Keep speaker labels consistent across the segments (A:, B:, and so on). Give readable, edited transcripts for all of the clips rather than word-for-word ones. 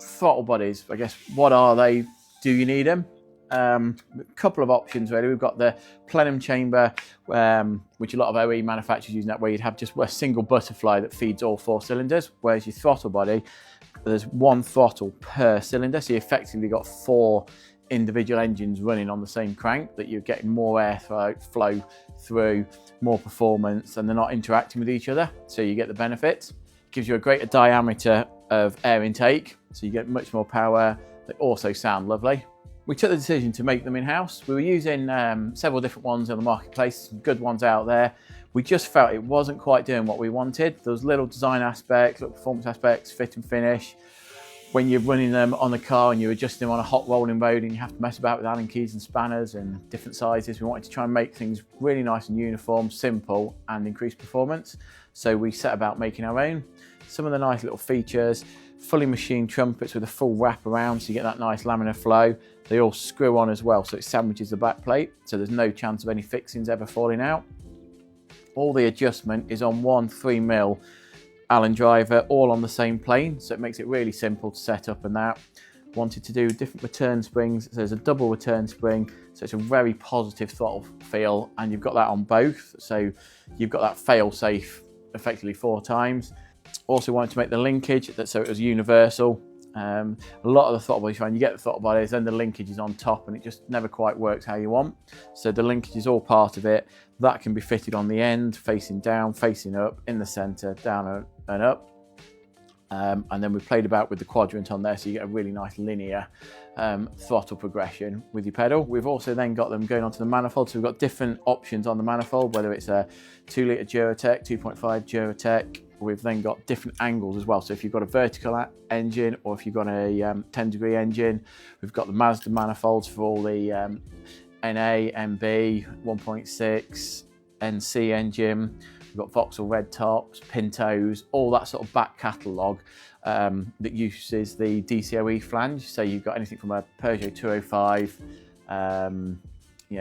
A: throttle bodies, I guess, what are they? Do you need them? A couple of options really. We've got the plenum chamber, which a lot of OE manufacturers use that, where you'd have just a single butterfly that feeds all 4 cylinders, whereas your throttle body, there's 1 throttle per cylinder, so you effectively got 4 individual engines running on the same crank, that you're getting more air flow through, more performance, and they're not interacting with each other, so you get the benefits. It gives you a greater diameter of air intake, so you get much more power. They also sound lovely. We took the decision to make them in-house. We were using several different ones on the marketplace, some good ones out there. We just felt it wasn't quite doing what we wanted. There was little design aspects, little performance aspects, fit and finish. When you're running them on the car and you're adjusting them on a hot rolling road and you have to mess about with Allen keys and spanners and different sizes, we wanted to try and make things really nice and uniform, simple, and increase performance. So we set about making our own. Some of the nice little features: fully machined trumpets with a full wrap around, so you get that nice laminar flow. They all screw on as well, so it sandwiches the back plate, so there's no chance of any fixings ever falling out. All the adjustment is on one 3mm Allen driver, all on the same plane, so it makes it really simple to set up and that. Wanted to do different return springs, so there's a double return spring, so it's a very positive throttle feel, and you've got that on both, so you've got that fail safe effectively 4 times. Also wanted to make the linkage so it was universal. A lot of the throttle bodies, you get the throttle bodies, then the linkage is on top and it just never quite works how you want. So the linkage is all part of it. That can be fitted on the end, facing down, facing up, in the centre, down and up. And then we've played about with the quadrant on there, so you get a really nice linear throttle progression with your pedal. We've also then got them going onto the manifold, so we've got different options on the manifold, whether it's a 2-litre Duratec, 2.5 Duratec. We've then got different angles as well, so if you've got a vertical engine or if you've got a 10-degree engine. We've got the Mazda manifolds for all the NA, MB, 1.6, NC engine. We've got Vauxhall red tops, Pintos, all that sort of back catalogue that uses the DCOE flange. So you've got anything from a Peugeot 205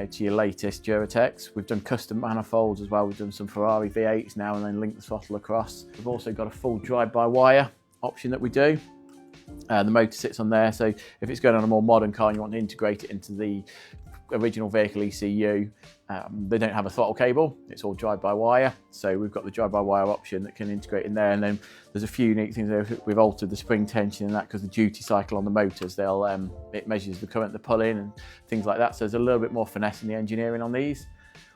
A: to your latest Duratecs. We've done custom manifolds as well. We've done some Ferrari V8s now and then linked the throttle across. We've also got a full drive-by-wire option that we do. The motor sits on there, so if it's going on a more modern car and you want to integrate it into the original vehicle ECU, they don't have a throttle cable, it's all drive-by-wire, so we've got the drive-by-wire option that can integrate in there. And then there's a few unique things there. We've altered the spring tension and that, because the duty cycle on the motors, it measures the current they're pulling and things like that, so there's a little bit more finesse in the engineering on these.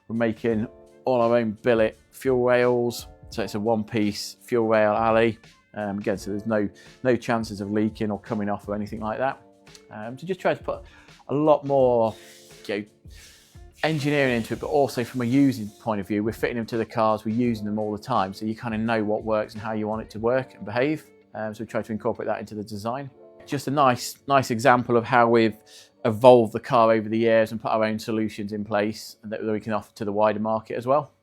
A: We're making all our own billet fuel rails, so it's a one-piece fuel rail alley. Again, so there's no chances of leaking or coming off or anything like that. So just try to put a lot more engineering into it, but also from a using point of view, we're fitting them to the cars, we're using them all the time, so you kind of know what works and how you want it to work and behave. So we try to incorporate that into the design. Just a nice example of how we've evolved the car over the years and put our own solutions in place that we can offer to the wider market as well.